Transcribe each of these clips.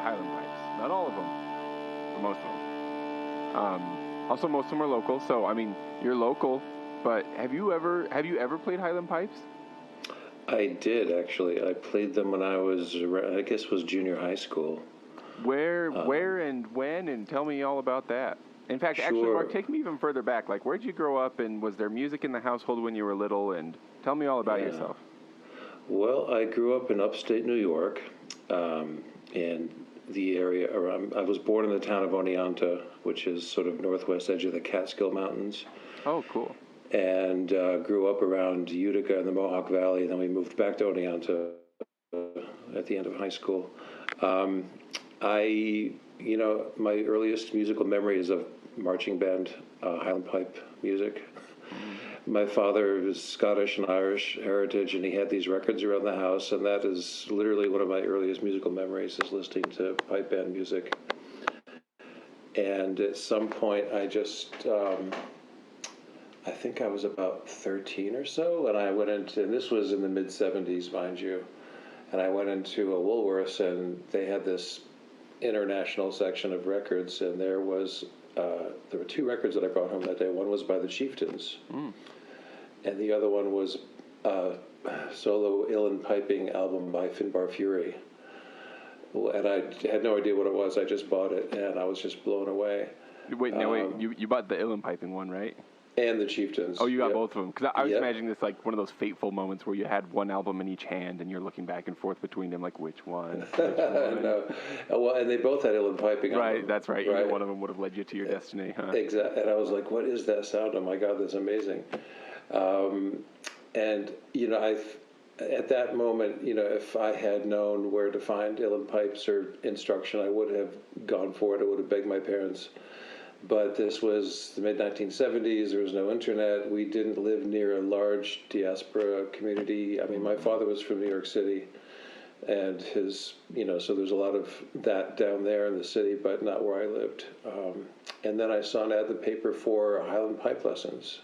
Highland pipes. Not all of them, but most of them. Also, most of them are local. So, I mean, you're local, but have you ever played Highland pipes? I did, actually. I played them when I was, I guess, was junior high school. Where, and when, and tell me all about that. In fact, Sure. actually, Mark, take me even further back. Like, where'd you grow up, and was there music in the household when you were little? And tell me all about yourself. Well, I grew up in upstate New York, in the area around. I was born in the town of Oneonta, which is sort of northwest edge of the Catskill Mountains. Oh, cool. And grew up around Utica in the Mohawk Valley. Then we moved back to Oneonta at the end of high school. My earliest musical memories of marching band, Highland pipe music. My father was Scottish and Irish heritage, and he had these records around the house, and that is literally one of my earliest musical memories, is listening to pipe band music. And at some point, I just, I think I was about 13 or so, and I went into, and this was in the mid-'70s, mind you, and I went into a Woolworths, and they had this international section of records, and there were two records that I brought home that day. One was by the Chieftains, and the other one was a solo uilleann piping album by Finbar Fury. And I had no idea what it was. I just bought it, and I was just blown away. Wait, you bought the uilleann piping one, right? And the Chieftains. Oh, you got both of them. Because I was imagining this like one of those fateful moments where you had one album in each hand and you're looking back and forth between them, like which one? No. Well, and they both had uilleann piping. Right, that's right. Either one of them would have led you to your destiny, huh? Exactly. And I was like, what is that sound? Oh my God, that's amazing. And, at that moment, if I had known where to find uilleann pipes or instruction, I would have gone for it. I would have begged my parents. But this was the mid-1970s. There was no internet. We didn't live near a large diaspora community. I mean, my father was from New York City, and so there's a lot of that down there in the city, but not where I lived. And then I saw an ad in the paper for Highland pipe lessons.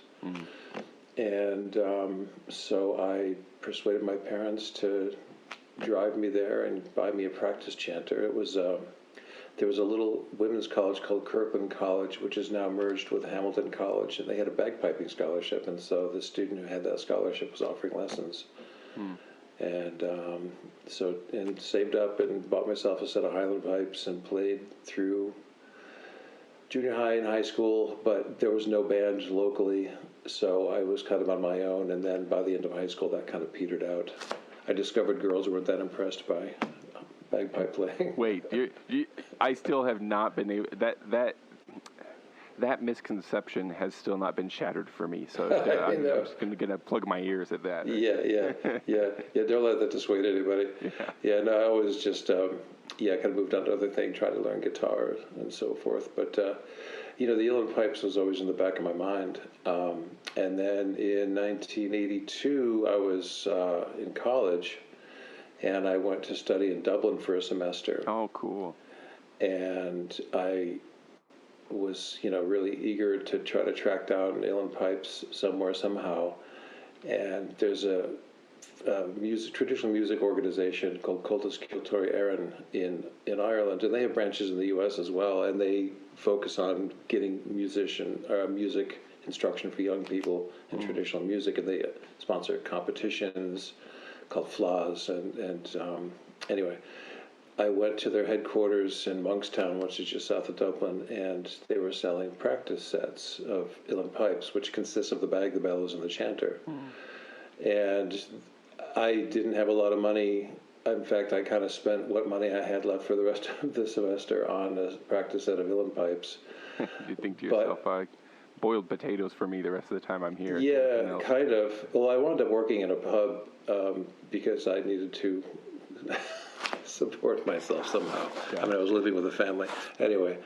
And so I persuaded my parents to drive me there and buy me a practice chanter. It was there was a little women's college called Kirkland College, which is now merged with Hamilton College, and they had a bagpiping scholarship, and so the student who had that scholarship was offering lessons. And and saved up and bought myself a set of Highland pipes and played through junior high and high school, but there was no band locally, so I was kind of on my own, and then by the end of high school, that kind of petered out. I discovered girls weren't that impressed by bagpipe playing. Wait, I still have not been able, that misconception has still not been shattered for me, so I'm just going to plug my ears at that. Yeah, don't let that dissuade anybody. I always just, kind of moved on to other things, tried to learn guitar and so forth, but, the uilleann pipes was always in the back of my mind, and then in 1982, I was in college, and I went to study in Dublin for a semester. Oh, cool. And I was, really eager to try to track down uilleann pipes somewhere, somehow. And there's a traditional music organization called Cultus Cultúra Éireann in Ireland, and they have branches in the U.S. as well, and they focus on getting music instruction for young people in traditional music, and they sponsor competitions called FLAs, and anyway, I went to their headquarters in Monkstown, which is just south of Dublin, and they were selling practice sets of uilleann pipes, which consists of the bag, the bellows, and the chanter. And I didn't have a lot of money. In fact, I kind of spent what money I had left for the rest of the semester on a practice set of uilleann pipes. You think to yourself, boiled potatoes for me the rest of the time I'm here. Yeah, kind of. Well, I wound up working in a pub because I needed to support myself somehow. I mean, I was living with a family. Anyway,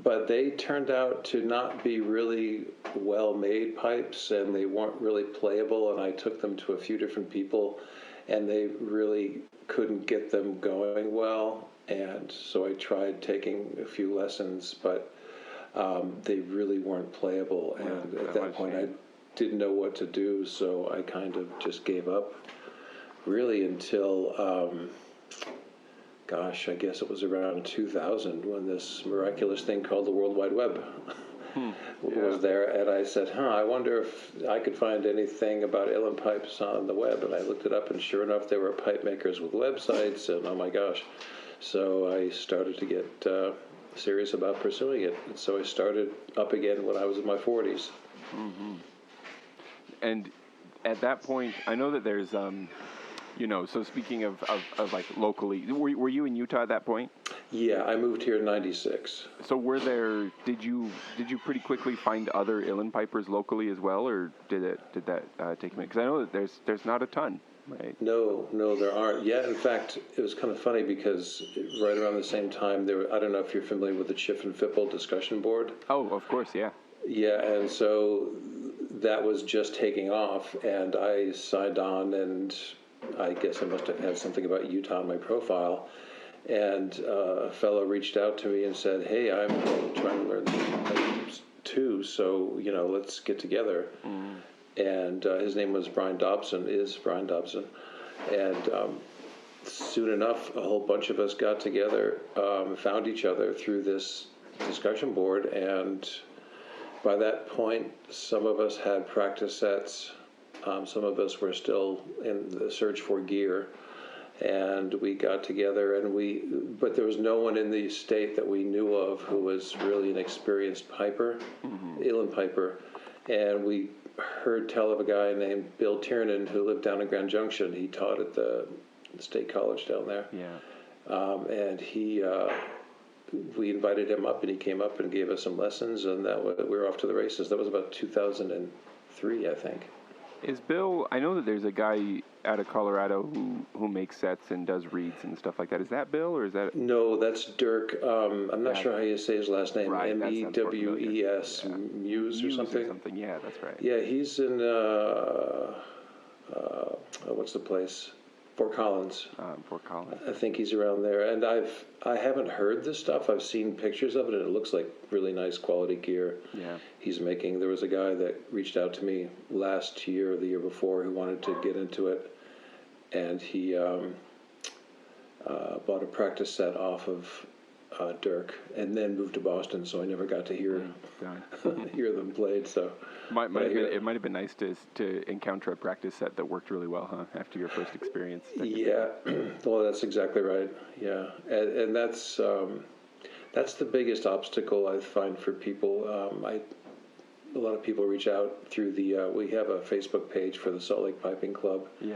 but they turned out to not be really well-made pipes, and they weren't really playable, and I took them to a few different people, and they really couldn't get them going well, and so I tried taking a few lessons, but they really weren't playable, and at that point I didn't know what to do, so I kind of just gave up, really, until gosh, I guess it was around 2000 when this miraculous thing called the World Wide Web was there. And I said, I wonder if I could find anything about uilleann pipes on the web. And I looked it up, and sure enough, there were pipe makers with websites, and oh my gosh. So I started to get serious about pursuing it. And so I started up again when I was in my 40s. Mm-hmm. And at that point, I know that there's, so speaking of like locally, were you in Utah at that point? Yeah, I moved here in '96. So did you pretty quickly find other uilleann-pipers locally as well, or did that take a minute? Because I know that there's not a ton, right? No, there aren't. Yeah, in fact, it was kind of funny because right around the same time, I don't know if you're familiar with the Chiff and Fipple discussion board. Oh, of course, yeah. Yeah, and so that was just taking off, and I signed on, and I guess I must have had something about Utah on my profile. And a fellow reached out to me and said, "Hey, I'm trying to learn pipes too, so let's get together." And his name was Brian Dobson. And soon enough, a whole bunch of us got together, found each other through this discussion board, and by that point, some of us had practice sets. Some of us were still in the search for gear. And we got together, but there was no one in the state that we knew of who was really an experienced piper, uilleann-piper. And we heard tell of a guy named Bill Tiernan who lived down in Grand Junction. He taught at the state college down there. Yeah. And we invited him up, and he came up and gave us some lessons, and we were off to the races. That was about 2003, I think. Is Bill? I know that there's a guy out of Colorado who makes sets and does reeds and stuff like that. Is that Bill, or is that? No, that's Dirk. I'm not sure how you say his last name. Right, MEWES, Muse or something. Yeah, that's right. Yeah, he's in what's the place? Fort Collins. Fort Collins. I think he's around there, and I haven't heard this stuff. I've seen pictures of it, and it looks like really nice quality gear. Yeah. He's making. There was a guy that reached out to me last year or the year before who wanted to get into it, and he bought a practice set off of Dirk, and then moved to Boston, so I never got to hear them played. So it might have been nice to encounter a practice set that worked really well, huh? After your first experience. Yeah, well, that's exactly right. Yeah, and that's the biggest obstacle I find for people. A lot of people reach out through we have a Facebook page for the Salt Lake Piping Club. Yeah.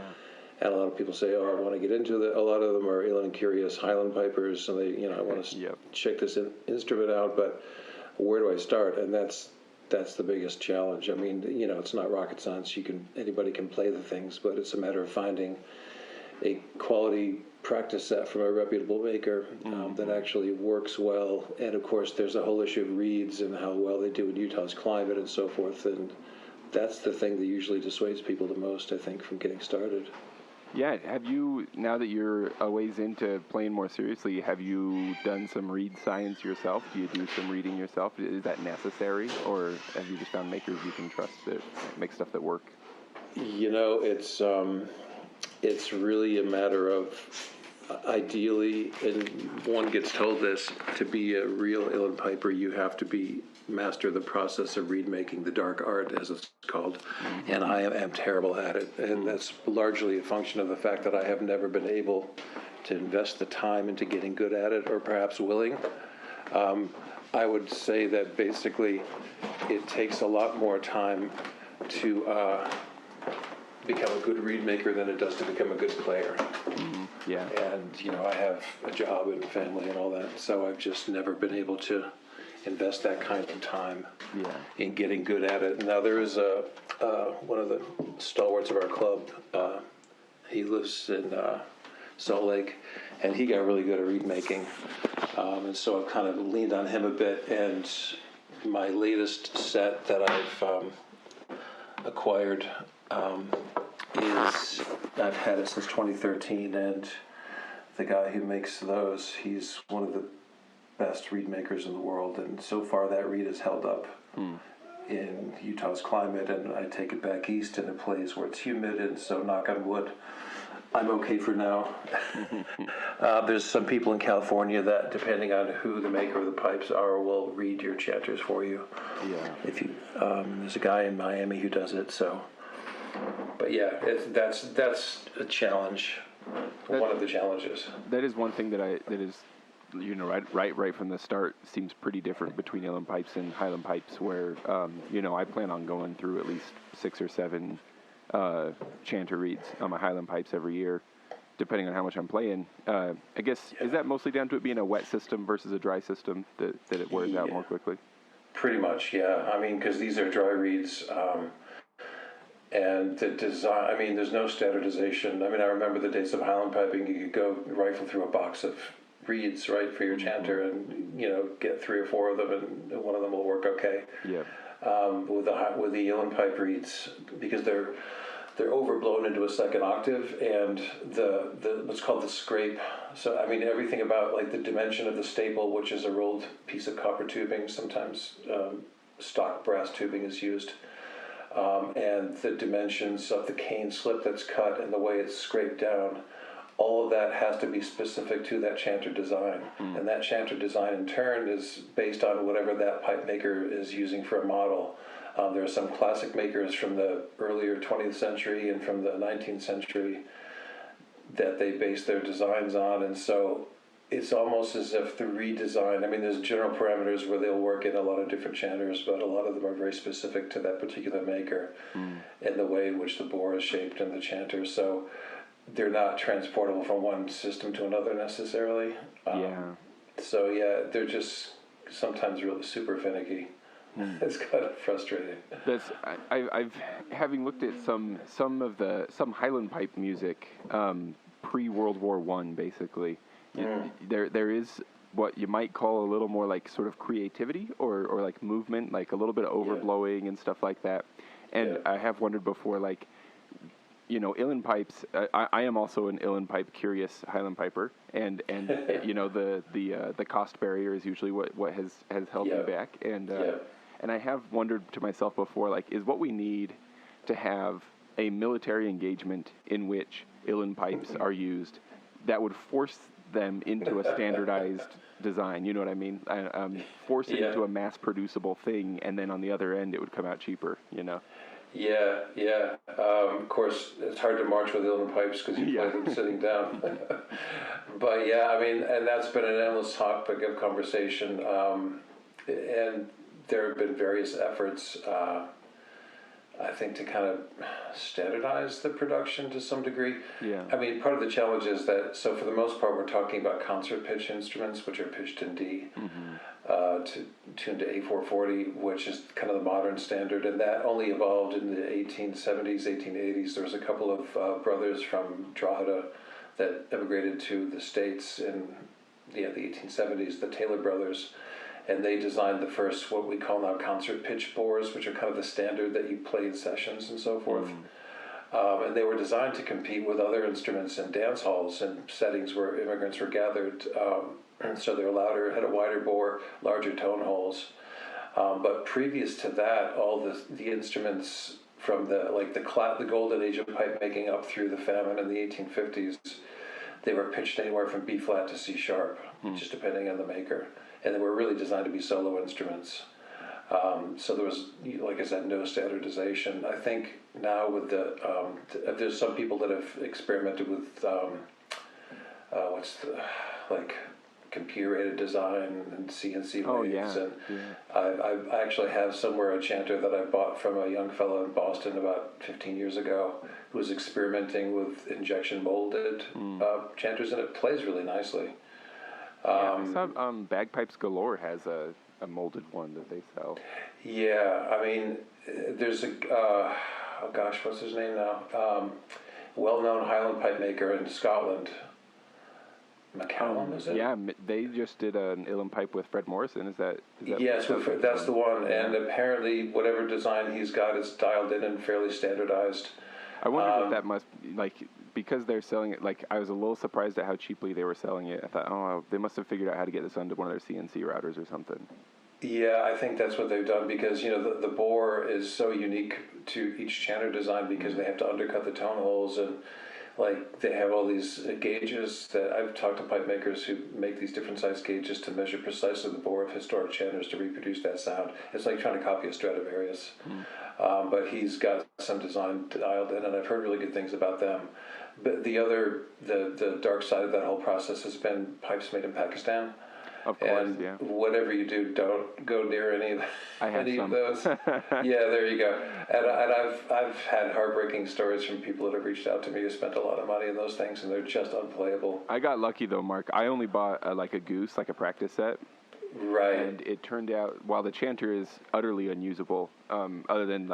And a lot of people say, I want to get into it. A lot of them are uilleann-curious highland pipers, and I want to check this instrument out, but where do I start? And that's the biggest challenge. I mean, it's not rocket science. Anybody can play the things, but it's a matter of finding a quality practice set from a reputable maker that actually works well. And of course, there's a whole issue of reeds and how well they do in Utah's climate and so forth. And that's the thing that usually dissuades people the most, I think, from getting started. Yeah, have you, now that you're a ways into playing more seriously, have you done some reed science yourself? Do you do some reading yourself? Is that necessary, or have you just found makers you can trust that make stuff that work? It's really a matter of, ideally, and one gets told this, to be a real uilleann-piper, you have to master the process of reed making, the dark art, as it's called, and I am terrible at it, and that's largely a function of the fact that I have never been able to invest the time into getting good at it, or perhaps willing. I would say that basically it takes a lot more time to become a good reed maker than it does to become a good player. Yeah. And, I have a job and family and all that, so I've just never been able to invest that kind of time in getting good at it. Now, there is one of the stalwarts of our club. He lives in Salt Lake, and he got really good at reed making. And so I've kind of leaned on him a bit, and my latest set that I've acquired is, I've had it since 2013, and the guy who makes those, he's one of the best reed makers in the world, and so far that reed has held up in Utah's climate, and I take it back east and it plays where it's humid, and so knock on wood, I'm okay for now. There's some people in California that, depending on who the maker of the pipes are, will read your chanters for you. Yeah. If you, there's a guy in Miami who does it. So, but yeah, that's a challenge. One of the challenges. That is one thing that is, right from the start seems pretty different between uilleann pipes and highland pipes. Where I plan on going through at least 6 or 7 chanter reeds on my highland pipes every year, depending on how much I'm playing. I guess, is that mostly down to it being a wet system versus a dry system that it wears out more quickly? Pretty much, yeah. I mean, because these are dry reeds, and the design, I mean, there's no standardization. I mean, I remember the days of highland piping. You could go rifle through a box of reeds, right, for your chanter, and get 3 or 4 of them, and one of them will work okay. Yeah. With the uilleann-pipe reeds, because they're overblown into a second octave, and the what's called the scrape. So I mean, everything about like the dimension of the staple, which is a rolled piece of copper tubing. Sometimes stock brass tubing is used. And the dimensions of the cane slip that's cut and the way it's scraped down, all of that has to be specific to that chanter design. And that chanter design in turn is based on whatever that pipe maker is using for a model. There are some classic makers from the earlier 20th century and from the 19th century that they base their designs on, and so it's almost as if the redesign, I mean, there's general parameters where they'll work in a lot of different chanters, but a lot of them are very specific to that particular maker and the way in which the bore is shaped in the chanter. So they're not transportable from one system to another necessarily. So yeah, they're just sometimes really super finicky. It's kind of frustrating. I've having looked at some highland pipe music pre World War I, basically. There is what you might call a little more like sort of creativity or like movement, like a little bit of overblowing and stuff like that. And I have wondered before, like, uilleann pipes. I am also an uilleann-pipe-curious highland piper, and the cost barrier is usually what has held me back. And I have wondered to myself before, like, is what we need to have a military engagement in which uilleann pipes are used that would force them into a standardized design, you know what I mean? Force it into a mass-producible thing, and then on the other end, it would come out cheaper, Yeah. Of course, it's hard to march with uilleann pipes because you play them sitting down. But yeah, I mean, and that's been an endless topic of conversation. And there have been various efforts, I think, to kind of standardize the production to some degree. Yeah. I mean, part of the challenge is that, so for the most part, we're talking about concert pitch instruments, which are pitched in D, tuned to A440, which is kind of the modern standard, and that only evolved in the 1870s, 1880s. There was a couple of brothers from Drogheda that immigrated to the States in the 1870s, the Taylor brothers, and they designed the first, what we call now, concert pitch bores, which are kind of the standard that you play in sessions and so forth. And they were designed to compete with other instruments in dance halls and settings where immigrants were gathered. And so they're louder, had a wider bore, larger tone holes. But previous to that, all the instruments from the golden age of pipe making up through the famine in the 1850s, they were pitched anywhere from B flat to C sharp, just depending on the maker. And they were really designed to be solo instruments. So there was, like I said, no standardization. I think now with there's some people that have experimented with computer-aided design and CNC lathes. I actually have somewhere a chanter that I bought from a young fellow in Boston about 15 years ago who was experimenting with injection molded chanters, and it plays really nicely. I saw Bagpipes Galore has a molded one that they sell. Yeah, I mean, there's what's his name now? Well-known Highland pipe maker in Scotland. McCallum, is it? Yeah, they just did an uilleann pipe with Fred Morrison. Is that Yes, that's the one. And apparently, whatever design he's got is dialed in and fairly standardized. I wonder if that must, because they're selling it, I was a little surprised at how cheaply they were selling it. I thought, they must have figured out how to get this onto one of their CNC routers or something. Yeah, I think that's what they've done because, the bore is so unique to each chanter design because they have to undercut the tone holes and like they have all these gauges that I've talked to pipe makers who make these different size gauges to measure precisely the bore of historic chanters to reproduce that sound. It's like trying to copy a Stradivarius. But he's got some design dialed in, and I've heard really good things about them. But the dark side of that whole process has been pipes made in Pakistan. Of course, and yeah. whatever you do, don't go near any of those. Yeah, there you go. And I've had heartbreaking stories from people that have reached out to me who spent a lot of money on those things, and they're just unplayable. I got lucky though, Mark. I only bought a goose, like a practice set. Right. And it turned out, while the chanter is utterly unusable, other than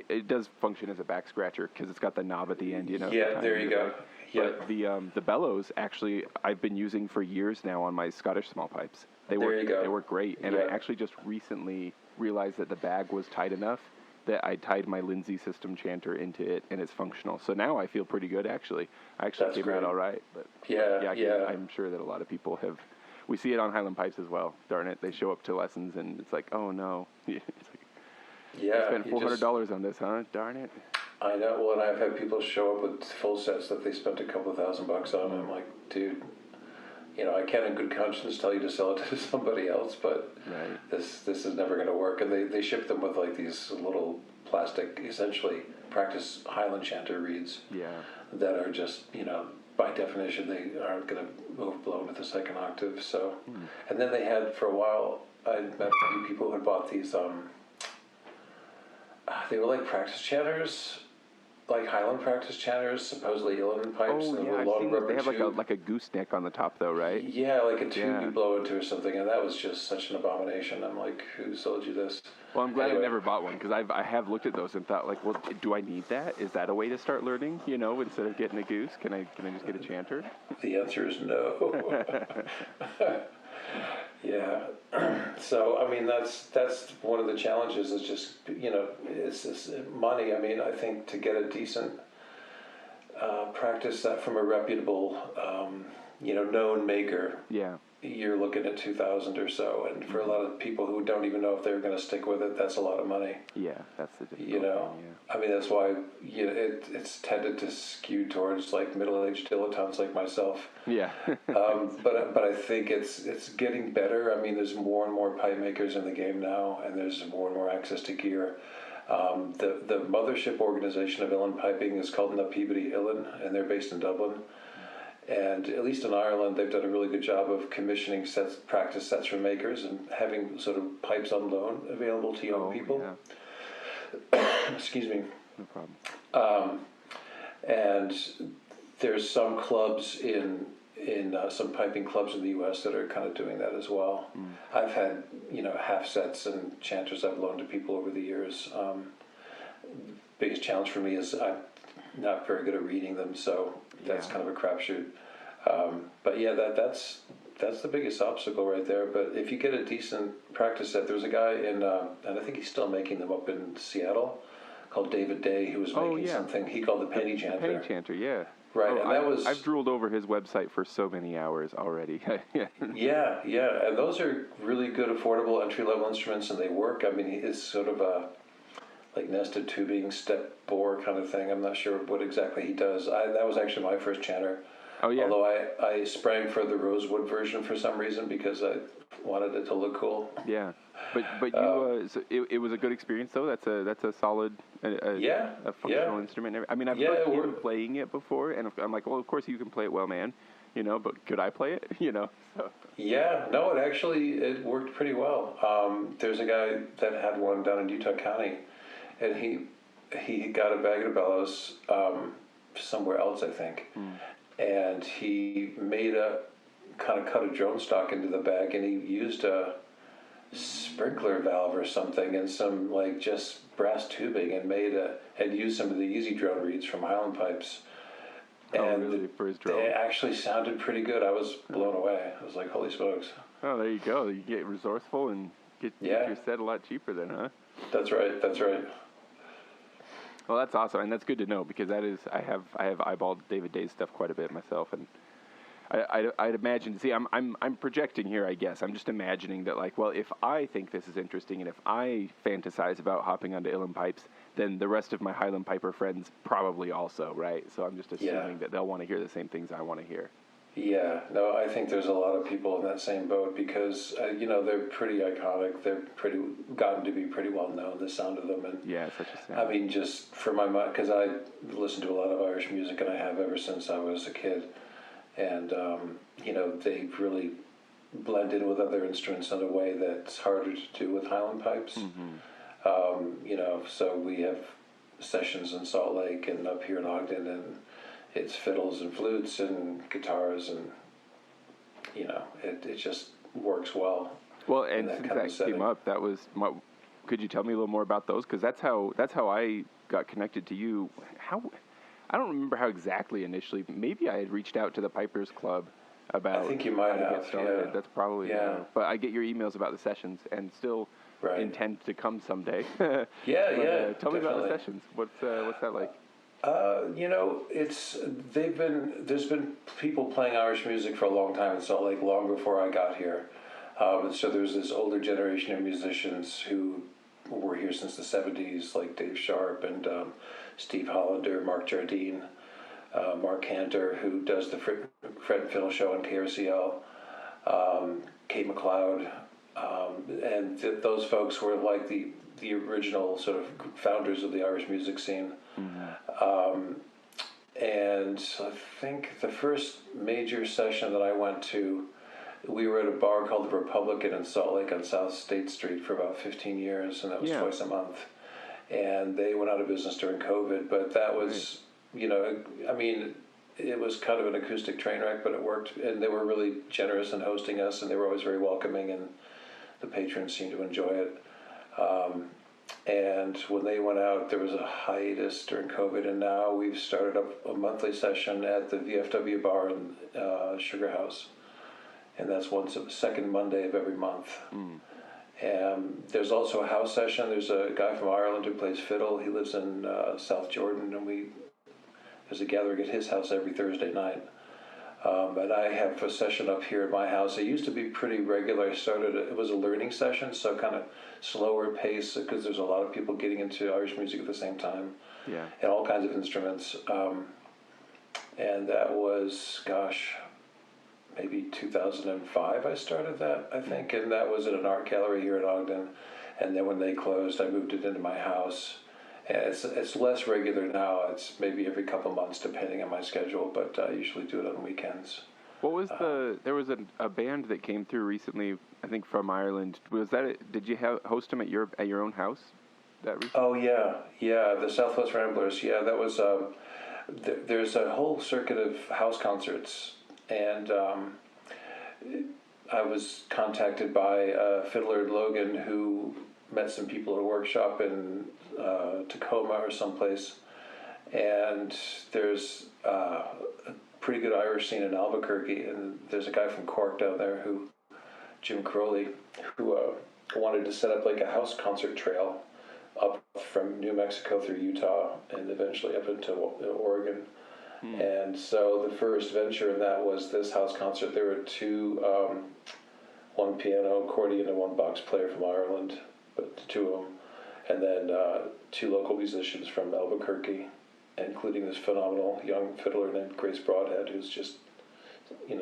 it does function as a back scratcher because it's got the knob at the end, you know. Yeah, there you go. But the bellows, actually, I've been using for years now on my Scottish small pipes. They work great. And I actually just recently realized that the bag was tight enough that I tied my Lindsay system chanter into it, and it's functional. So now I feel pretty good, actually. I actually came out all right. But I'm sure that a lot of people have. We see it on Highland Pipes as well. Darn it, they show up to lessons, and it's like, oh no. It's like, I spent $400 on this, huh? Darn it. I know. Well, and I've had people show up with full sets that they spent a couple of $1,000 on. And I'm like, dude, I can't in good conscience tell you to sell it to somebody else, but this is never going to work. And they ship them with like these little plastic, essentially practice Highland chanter reeds. Yeah. That are just, by definition, they aren't going to overblow into the second octave. So, and then they had for a while. I met a few people who had bought these. They were like practice chanters, like Highland practice chanters, supposedly Uilleann pipes. Oh, yeah, I've seen they have like a gooseneck on the top, though, right? Yeah, like a tube you blow into or something, and that was just such an abomination. I'm like, who sold you this? Well, I'm glad I never bought one, because I have looked at those and thought, like, well, do I need that? Is that a way to start learning, instead of getting a goose? Can I just get a chanter? The answer is no. Yeah. So, I mean, that's one of the challenges is just, it's money. I mean, I think to get a decent practice set from a reputable, known maker, you're looking at $2,000 or so. And for a lot of people who don't even know if they're going to stick with it, that's a lot of money. Yeah, that's the difficult thing, I mean, that's why it's tended to skew towards like middle-aged dilettantes like myself. Yeah. But I think it's getting better. I mean, there's more and more pipe makers in the game now, and there's more and more access to gear. The mothership organization of Uilleann Piping is called Na Peabody Uilleann, and they're based in Dublin. And at least in Ireland, they've done a really good job of commissioning practice sets from makers and having sort of pipes on loan available to young people. Yeah. Excuse me. No problem. And there's some clubs in some piping clubs in the U.S. that are kind of doing that as well. I've had half sets and chanters I've loaned to people over the years. Biggest challenge for me is I'm not very good at reading them, so that's kind of a crapshoot. But yeah, that's the biggest obstacle right there. But if you get a decent practice set, there's a guy and I think he's still making them up in Seattle, called David Day, who was making something he called the penny chanter. The penny chanter, yeah. Right, and I've drooled over his website for so many hours already. Yeah, and those are really good, affordable, entry-level instruments, and they work. I mean, it's sort of a like nested tubing, step bore kind of thing. I'm not sure what exactly he does. That was actually my first chanter. Oh yeah. Although I sprang for the rosewood version for some reason because I wanted it to look cool. Yeah, but you so it was a good experience though. That's a solid a functional instrument. I mean, I've heard him playing it before, and I'm like, well, of course you can play it well, man. But could I play it? So. Yeah, no, it worked pretty well. There's a guy that had one down in Utah County, and he got a bag of bellows somewhere else, I think. And he made cut a drone stock into the bag, and he used a sprinkler valve or something and some like just brass tubing, and had used some of the easy drone reeds from Highland Pipes. And really? For his drone? They actually sounded pretty good. I was blown away. I was like, holy smokes. Oh, there you go. You get resourceful and get your set a lot cheaper then, huh? That's right. Well, that's awesome, and that's good to know because that is I have eyeballed David Day's stuff quite a bit myself, and I'd imagine. See, I'm projecting here, I guess. I'm just imagining that, like, well, if I think this is interesting, and if I fantasize about hopping onto Uilleann pipes, then the rest of my Highland Piper friends probably also, right? So I'm just assuming Yeah. that they'll want to hear the same things I want to hear. Yeah, no, I think there's a lot of people in that same boat because, they're pretty iconic. They're gotten to be pretty well known, the sound of them. And Yeah, such a sound. I mean, just for my mind, because I listen to a lot of Irish music and I have ever since I was a kid. And, they really blend in with other instruments in a way that's harder to do with Highland pipes. So we have sessions in Salt Lake and up here in Ogden, and it's fiddles and flutes and guitars, and it just works well. Well, and since that came up, could you tell me a little more about those? Because that's how I got connected to you. I don't remember how exactly initially. Maybe I had reached out to the Pipers Club about I think you might how to have, get started. yeah. That's probably but I get your emails about the sessions and still intend to come someday. Tell me about the sessions. What's that like? There's been people playing Irish music for a long time in Salt Lake, long before I got here. So there's this older generation of musicians who were here since the 70s, like Dave Sharp and Steve Hollander, Mark Jardine, Mark Cantor, who does the Fred and Fiddle show on KRCL, Kate McLeod, and those folks were like the original sort of founders of the Irish music scene. And I think the first major session that I went to, we were at a bar called the Republican in Salt Lake on South State Street for about 15 years, and that was twice a month. And they went out of business during COVID, but that was, it was kind of an acoustic train wreck, but it worked, and they were really generous in hosting us, and they were always very welcoming, and the patrons seemed to enjoy it. And when they went out, there was a hiatus during COVID, and now we've started up a monthly session at the VFW bar in Sugar House, and that's second Monday of every month. And there's also a house session. There's a guy from Ireland who plays fiddle. He lives in South Jordan, and there's a gathering at his house every Thursday night. And I have a session up here at my house. It used to be pretty regular. It was a learning session, so kind of slower pace, because there's a lot of people getting into Irish music at the same time. Yeah. And all kinds of instruments. And that was, maybe 2005 I started that, I think. And that was at an art gallery here in Ogden. And then when they closed, I moved it into my house. And it's less regular now. It's maybe every couple months, depending on my schedule, but I usually do it on weekends. What was there was a band that came through recently, I think from Ireland. Was that did you host them at your own house? Oh yeah, the Southwest Ramblers. Yeah, that was. There's a whole circuit of house concerts, and I was contacted by fiddler Logan, who met some people at a workshop in Tacoma or someplace, and there's a pretty good Irish scene in Albuquerque, and there's a guy from Cork down there, Jim Crowley, who wanted to set up like a house concert trail up from New Mexico through Utah and eventually up into Oregon. And so the first venture in that was this house concert. There were two, one piano, accordion, and one box player from Ireland, but two of them, and then two local musicians from Albuquerque, including this phenomenal young fiddler named Grace Broadhead, who's just,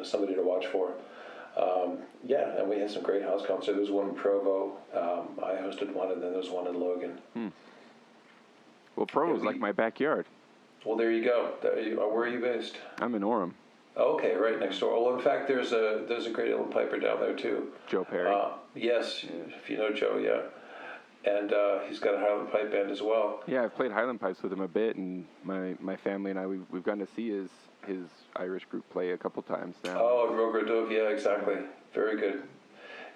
somebody to watch for. And we had some great house concerts. There was one in Provo. I hosted one, and then there's one in Logan. Well, Provo's like my backyard. Well, there you go. Where are you based? I'm in Orem. Okay, right next door. Well, in fact, there's a great uilleann-piper down there too. Joe Perry. Yes, if you know Joe, yeah. And he's got a Highland pipe band as well. Yeah, I've played Highland pipes with him a bit, and my family and I we've gotten to see his Irish group play a couple times now. Oh, Roger Dove, yeah, exactly. Very good.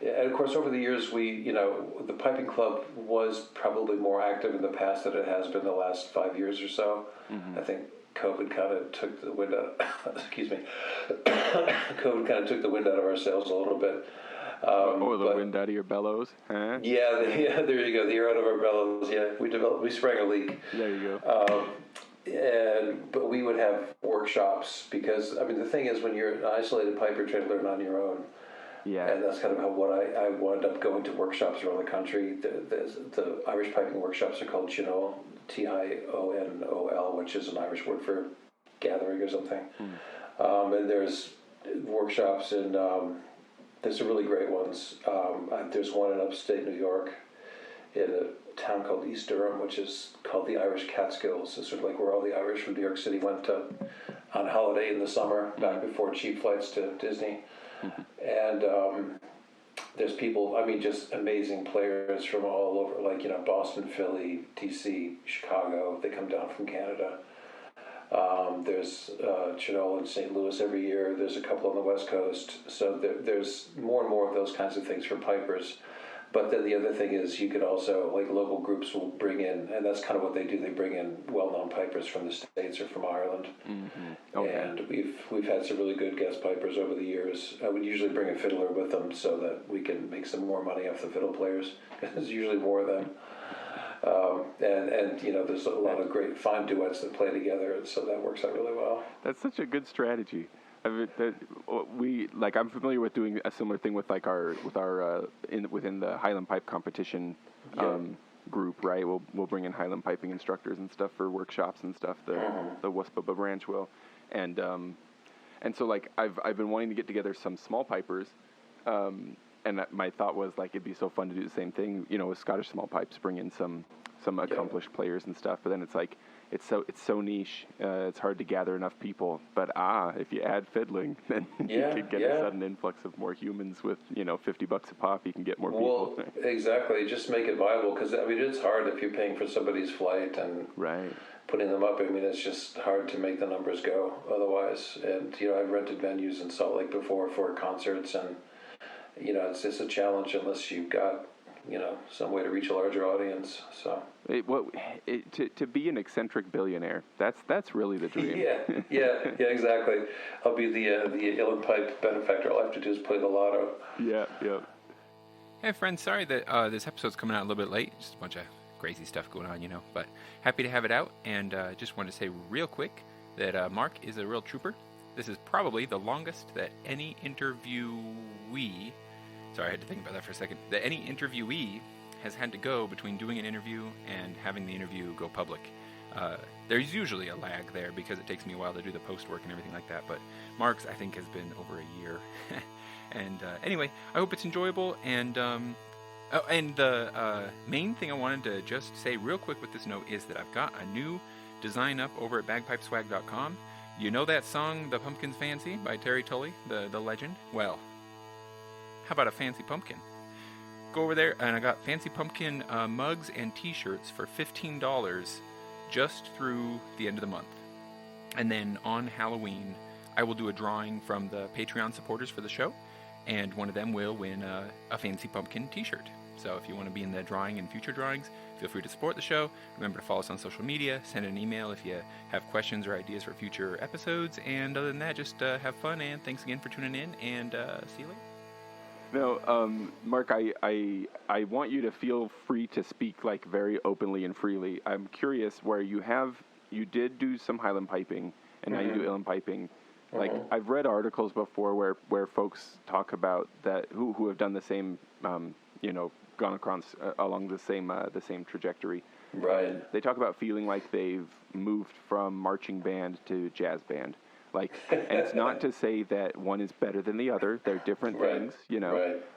Yeah, and of course, over the years, the piping club was probably more active in the past than it has been the last 5 years or so. I think COVID kind of took the wind out. Excuse me. COVID kind of took the wind out of our sails a little bit. Wind out of your bellows, huh? Yeah, there you go. The air out of our bellows. Yeah, we sprang a leak. There you go. But we would have workshops because the thing is, when you're an isolated piper, trying to learn on your own. Yeah. And that's kind of what I wound up going to workshops around the country. The Irish piping workshops are called Chinoil. TIONOL, which is an Irish word for gathering or something. And there's workshops, and there's some really great ones. There's one in upstate New York in a town called East Durham, which is called the Irish Catskills. It's sort of like where all the Irish from New York City went on holiday in the summer, back before cheap flights to Disney. And there's people, I mean, just amazing players from all over, like, Boston, Philly, DC, Chicago. They come down from Canada. There's Chinola in St. Louis every year. There's a couple on the West Coast. So there's more and more of those kinds of things for pipers. But then the other thing is you could also, like, local groups will bring in, and that's kind of what they do. They bring in well-known pipers from the States or from Ireland. Okay. And we've had some really good guest pipers over the years. I would usually bring a fiddler with them so that we can make some more money off the fiddle players. There's usually more of them. And there's a lot of great fine duets that play together, and so that works out really well. That's such a good strategy. I mean, I'm familiar with doing a similar thing with within the Highland Pipe competition group, right? We'll bring in Highland piping instructors and stuff for workshops and stuff. The Wuspaba branch will, and so like I've been wanting to get together some small pipers, and my thought was like it'd be so fun to do the same thing, with Scottish small pipes, bring in some accomplished players and stuff. But then it's like it's so niche, it's hard to gather enough people. But if you add fiddling, then you could get a sudden influx of more humans with $50 a pop. You can get more people. Well, exactly. Just make it viable, because I mean it's hard if you're paying for somebody's flight and putting them up. I mean it's just hard to make the numbers go otherwise. And I've rented venues in Salt Lake before for concerts, and it's just a challenge unless you've got some way to reach a larger audience. So to be an eccentric billionaire, that's really the dream. yeah, exactly. I'll be the Uilleann-Pipe benefactor. All I have to do is play the lotto. Yeah. Hey friends, sorry that this episode's coming out a little bit late. Just a bunch of crazy stuff going on, but happy to have it out. And just wanted to say real quick that Mark is a real trooper. This is probably the longest that any interviewee, sorry, I had to think about that for a second, that any interviewee has had to go between doing an interview and having the interview go public. There's usually a lag there because it takes me a while to do the post work and everything like that, but Mark's, I think, has been over a year. And anyway, I hope it's enjoyable. And the main thing I wanted to just say real quick with this note is that I've got a new design up over at bagpipeswag.com. You know that song, The Pumpkin's Fancy, by Terry Tully, the legend? Well, how about a fancy pumpkin? Go over there, and I got fancy pumpkin mugs and t-shirts for $15 just through the end of the month. And then on Halloween, I will do a drawing from the Patreon supporters for the show, and one of them will win a fancy pumpkin t-shirt. So if you want to be in the drawing and future drawings, feel free to support the show. Remember to follow us on social media. Send an email if you have questions or ideas for future episodes. And other than that, just have fun, and thanks again for tuning in, and see you later. No, Mark, I want you to feel free to speak like very openly and freely. I'm curious where you did do some Highland piping, and now you do Uilleann piping. Like I've read articles before where folks talk about that who have done the same, gone across along the same trajectory. Right. They talk about feeling like they've moved from marching band to jazz band. Like, and it's not to say that one is better than the other. They're different things,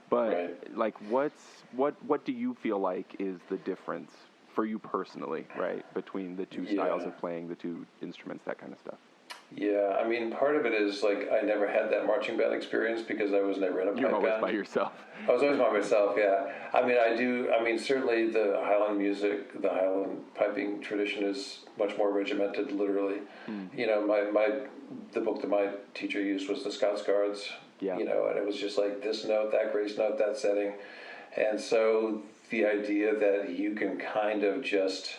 But like, what do you feel like is the difference for you personally, right, between the two styles of playing, the two instruments, that kind of stuff? Yeah, I mean, part of it is, like, I never had that marching band experience because I was never in a pipe band. You're always by yourself. I was always by myself, yeah. I mean, certainly the Highland music, the Highland piping tradition is much more regimented, literally. The book that my teacher used was the Scots Guards, and it was just like this note, that grace note, that setting. And so the idea that you can kind of just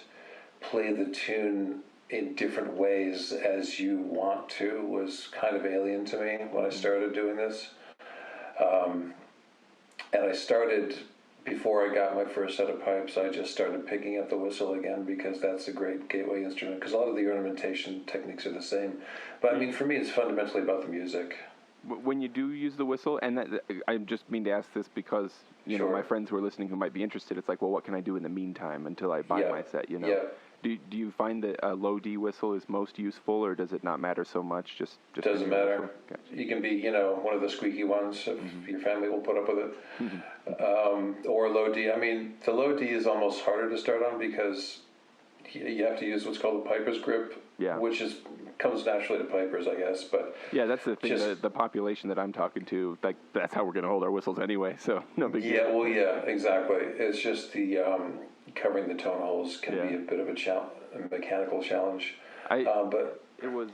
play the tune in different ways as you want to was kind of alien to me when I started doing this. And I started, before I got my first set of pipes, I just started picking up the whistle again because that's a great gateway instrument, because a lot of the ornamentation techniques are the same. But I mean, for me, it's fundamentally about the music. When you do use the whistle, and I just mean to ask this because, my friends who are listening who might be interested, it's like, well, what can I do in the meantime until I buy my set, Do you find that a low D whistle is most useful, or does it not matter so much? Just doesn't matter. Gotcha. You can be, one of the squeaky ones if your family will put up with it, or low D. I mean, the low D is almost harder to start on because you have to use what's called the piper's grip, which comes naturally to pipers, I guess. But yeah, that's the thing. The population that I'm talking to, like, that's how we're going to hold our whistles anyway. So no big deal. Yeah, well, yeah, exactly. It's just the covering the tone holes can be a bit of a mechanical challenge. But it was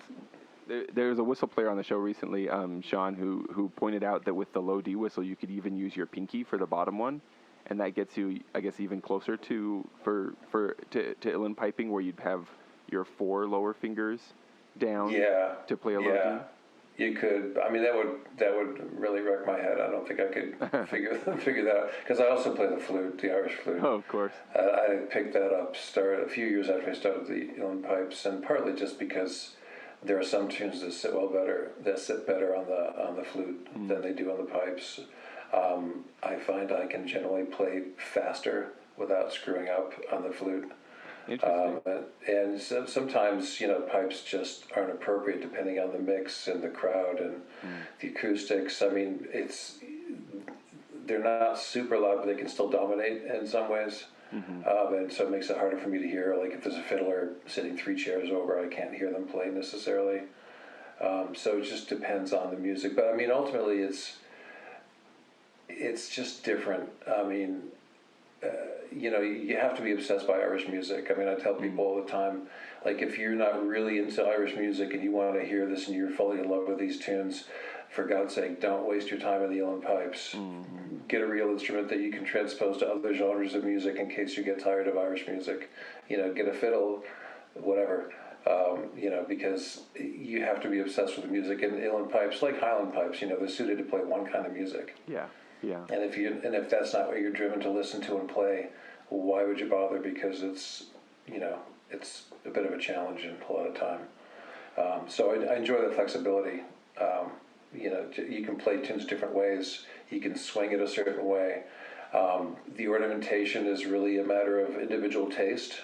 there was a whistle player on the show recently, Sean, who pointed out that with the low D whistle, you could even use your pinky for the bottom one, and that gets you, I guess, even closer to uilleann piping, where you'd have your 4 lower fingers down to play a low D. You could. I mean, that would really wreck my head. I don't think I could figure that out, because I also play the flute, the Irish flute. Oh, of course. I picked that up a few years after I started the uilleann pipes, and partly just because there are some tunes that sit better on the flute than they do on the pipes. I find I can generally play faster without screwing up on the flute. Interesting. And sometimes, pipes just aren't appropriate depending on the mix and the crowd and the acoustics. I mean, they're not super loud, but they can still dominate in some ways. And so it makes it harder for me to hear. Like if there's a fiddler sitting 3 chairs over, I can't hear them play necessarily. So it just depends on the music. But I mean, ultimately, it's just different. I mean, you have to be obsessed by Irish music. I mean, I tell people all the time, like, if you're not really into Irish music and you want to hear this and you're fully in love with these tunes, for God's sake, don't waste your time in the uilleann pipes. Get a real instrument that you can transpose to other genres of music in case you get tired of Irish music. Get a fiddle, whatever. Because you have to be obsessed with the music. And uilleann pipes, like Highland pipes, they're suited to play one kind of music. Yeah. And if that's not what you're driven to listen to and play, why would you bother? Because it's a bit of a challenge in a lot of time. So I enjoy the flexibility. You can play tunes different ways. You can swing it a certain way. The ornamentation is really a matter of individual taste.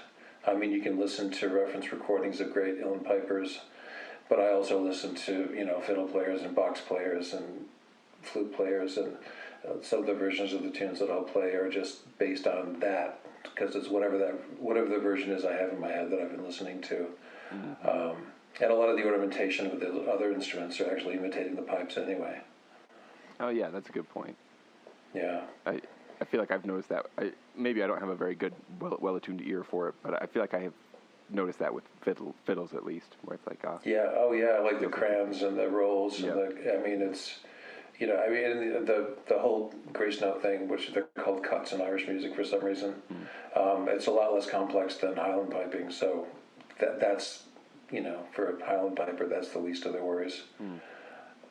I mean, you can listen to reference recordings of great uilleann pipers, but I also listen to fiddle players and box players and flute players, and some of the versions of the tunes that I'll play are just based on that, because it's whatever the version is I have in my head that I've been listening to. And a lot of the ornamentation of the other instruments are actually imitating the pipes anyway. Oh yeah, that's a good point. Yeah. I feel like I've noticed that. Maybe I don't have a very good, well-attuned ear for it, but I feel like I have noticed that with fiddles at least, where it's like like the crayons and the rolls and it's the whole grace note thing, which they're called cuts in Irish music for some reason. It's a lot less complex than Highland piping, so that's for a Highland piper, that's the least of their worries.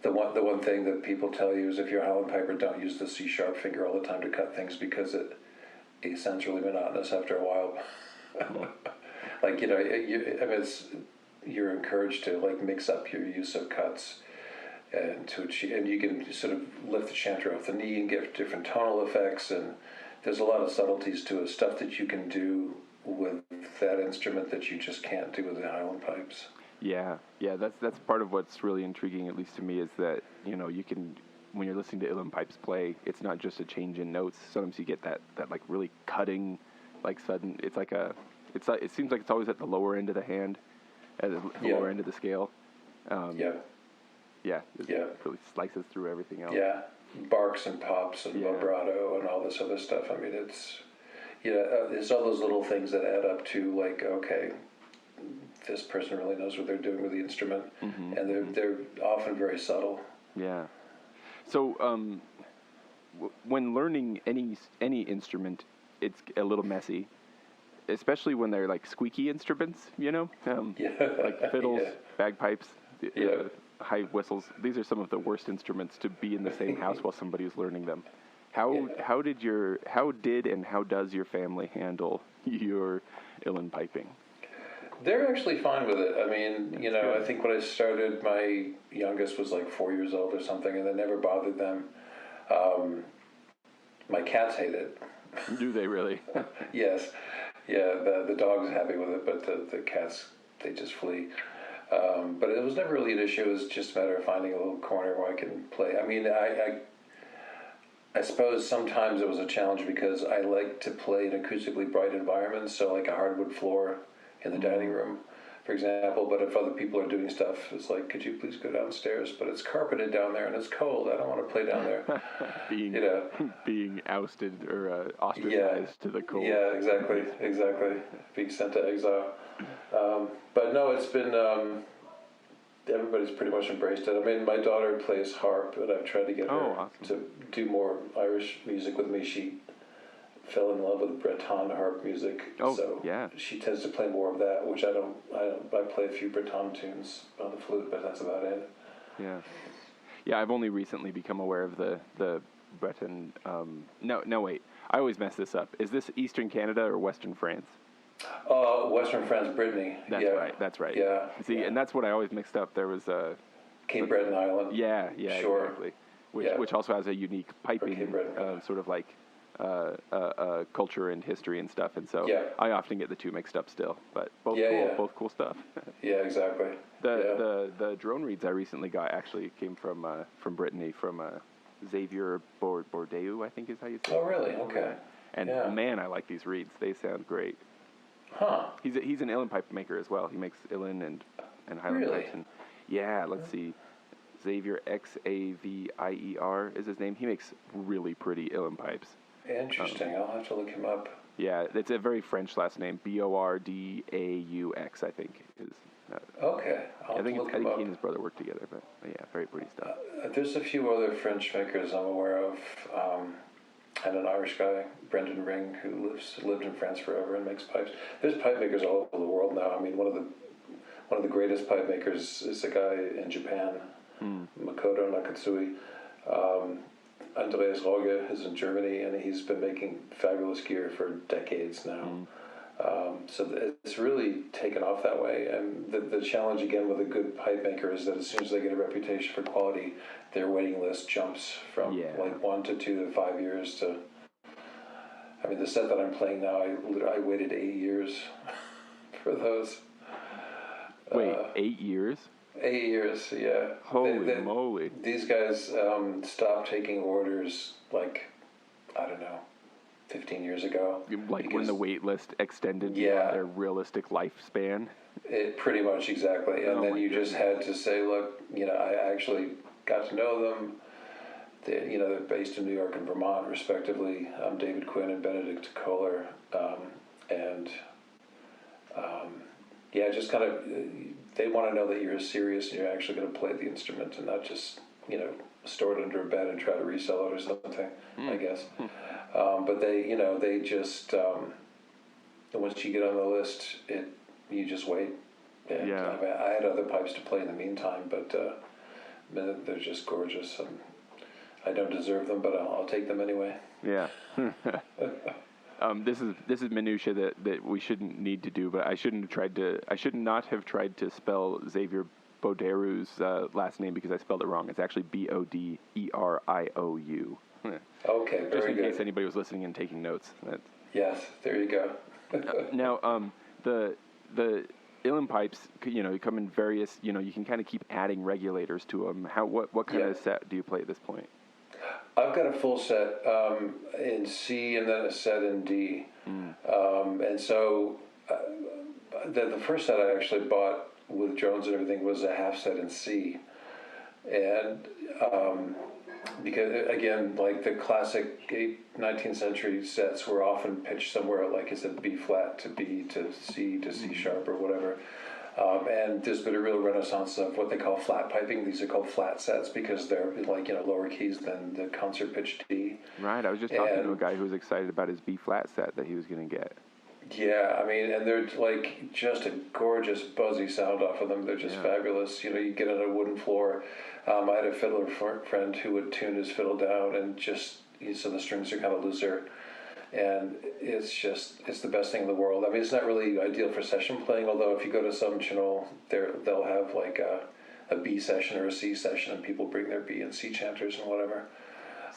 The one thing that people tell you is if you're a Highland piper, don't use the C sharp finger all the time to cut things, because it sounds really monotonous after a while. Like you're encouraged to mix up your use of cuts, and you can sort of lift the chanter off the knee and get different tonal effects, and there's a lot of subtleties to it, stuff that you can do with that instrument that you just can't do with the Highland pipes. Yeah, that's part of what's really intriguing, at least to me, is that you can, when you're listening to uilleann pipes play, it's not just a change in notes. Sometimes you get that like really cutting, like sudden. It seems like it's always at the lower end of the hand, at the lower end of the scale. It really slices through everything else. Yeah, barks and pops and vibrato and all this other stuff. I mean, it's all those little things that add up to okay, this person really knows what they're doing with the instrument, and they're often very subtle. Yeah. So when learning any instrument, it's a little messy, especially when they're like squeaky instruments, like fiddles, bagpipes, high whistles. These are some of the worst instruments to be in the same house while somebody is learning them. How did and how does your family handle your uilleann piping? They're actually fine with it. I mean, I think when I started, my youngest was like 4 years old or something, and it never bothered them. My cats hate it. Do they really? Yes. Yeah, the dog's happy with it, but the cats, they just flee. But it was never really an issue. It was just a matter of finding a little corner where I can play. I mean, I suppose sometimes it was a challenge because I like to play in acoustically bright environments, so like a hardwood floor in the dining room, for example. But if other people are doing stuff, it's like, could you please go downstairs? But it's carpeted down there and it's cold. I don't want to play down there. being ousted or ostracized to the cold. Yeah, exactly. Being sent to exile. But no, it's been. Everybody's pretty much embraced it. I mean, my daughter plays harp, and I've tried to get her to do more Irish music with me. She fell in love with Breton harp music, she tends to play more of that, which I don't. I play a few Breton tunes on the flute, but that's about it. Yeah. I've only recently become aware of the Breton. No, wait. I always mess this up. Is this Eastern Canada or Western France? Western France, Brittany. That's right. Yeah. See, and that's what I always mixed up. There was Cape Breton Island. Yeah, sure. Exactly. Which also has a unique piping, sort of like culture and history and stuff. And so I often get the two mixed up still, but both cool stuff. Yeah, exactly. The drone reeds I recently got actually came from Brittany, from Xavier Bourdeu, I think is how you say it. Oh, really? Okay. And man, I like these reeds. They sound great. Huh. He's an uilleann-pipe maker as well. He makes uilleann and highland pipes. And let's see. Xavier, Xavier is his name. He makes really pretty uilleann pipes. Interesting. I'll have to look him up. Yeah, it's a very French last name. Bordaux, I think is. Okay. I think he and his brother work together, but very pretty stuff. There's a few other French makers I'm aware of. And an Irish guy, Brendan Ring, who lived in France forever and makes pipes. There's pipe makers all over the world now. I mean, one of the greatest pipe makers is a guy in Japan, Makoto Nakatsui. Andreas Roge is in Germany, and he's been making fabulous gear for decades now. So it's really taken off that way. And the challenge, again, with a good pipe maker is that as soon as they get a reputation for quality, their waiting list jumps from like 1 to 2 to 5 years to... I mean, the set that I'm playing now, I waited 8 years for those. Wait, 8 years? 8 years, yeah. Holy moly. These guys stopped taking orders, like, I don't know, 15 years ago. Like when the wait list extended beyond their realistic lifespan? It pretty much, exactly. And then you just had to say, look, I actually got to know them. They're based in New York and Vermont, respectively. David Quinn and Benedict Kohler. Just kind of, they want to know that you're serious and you're actually going to play the instrument and not just, store it under a bed and try to resell it or something, I guess. But they just, once you get on the list, you just wait. And I had other pipes to play in the meantime, but they're just gorgeous. I don't deserve them, but I'll take them anyway. Yeah. This is minutia that we shouldn't need to do, but I should not have tried to spell Xavier Bourdeu's last name because I spelled it wrong. It's actually Boderiou. Okay, very good. Just in case anybody was listening and taking notes. Yes, there you go. Now, the uilleann pipes, come in various. You can kind of keep adding regulators to them. What kind of set do you play at this point? I've got a full set in C and then a set in D. And so the first set I actually bought with drones and everything was a half set in C. And because, again, like the classic 19th century sets were often pitched somewhere, like I said, B flat to B to C sharp or whatever. And there's been a real renaissance of what they call flat piping. These are called flat sets because they're like, lower keys than the concert pitch D. Right. I was just talking to a guy who was excited about his B flat set that he was going to get. Yeah, I mean, and they're like just a gorgeous buzzy sound off of them. They're just fabulous. You get on a wooden floor. I had a fiddler friend who would tune his fiddle down and so the strings are kind of looser. And it's the best thing in the world. I mean, it's not really ideal for session playing, although if you go to some channel, they'll have like a B session or a C session, and people bring their B and C chanters and whatever.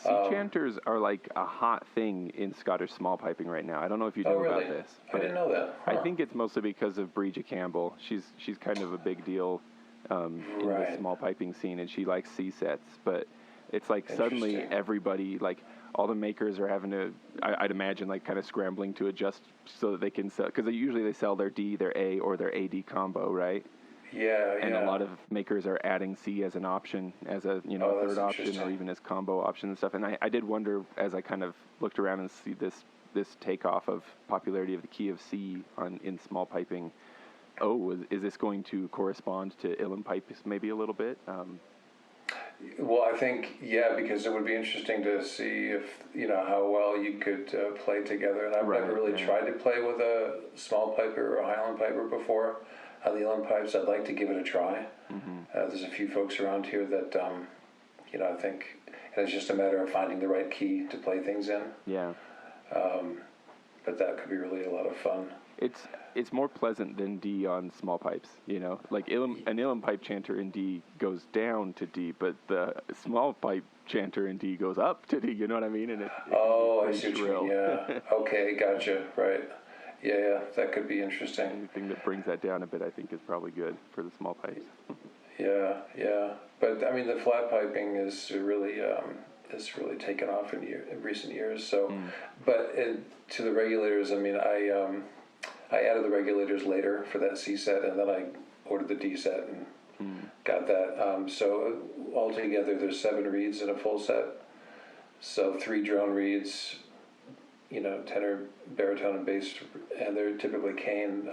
Sea chanters are like a hot thing in Scottish small piping right now. I don't know if you know really? about this. I didn't know that. Huh. I think it's mostly because of Bridget Campbell. She's kind of a big deal in the small piping scene, and she likes sea sets. But it's like suddenly everybody, like all the makers are having to, I'd imagine, like kind of scrambling to adjust so that they can sell, because usually they sell their D, their A, or their AD combo, right? Yeah, and a lot of makers are adding C as an option, as a third option, or even as combo option and stuff. And I did wonder, as I kind of looked around and see this takeoff of popularity of the key of C in small piping. Is this going to correspond to uilleann-pipes maybe a little bit? Well, I think, because it would be interesting to see if, how well you could play together. And I've never really tried to play with a small piper or a highland piper before. The uilleann-pipes, I'd like to give it a try. Mm-hmm. There's a few folks around here that, I think it's just a matter of finding the right key to play things in. Yeah. But that could be really a lot of fun. It's more pleasant than D on small pipes, Like an uilleann-pipe chanter in D goes down to D, but the small pipe chanter in D goes up to D. You know what I mean? And I see what you mean. Yeah. Okay, gotcha. Right. Yeah, that could be interesting. Anything that brings that down a bit, I think, is probably good for the small pipes. Yeah. But I mean, the flat piping is really taken off in recent years. So, but to the regulators, I mean, I added the regulators later for that C set, and then I ordered the D set and got that. So altogether, there's 7 reeds in a full set. So 3 drone reeds, tenor, baritone, and bass, and they're typically cane.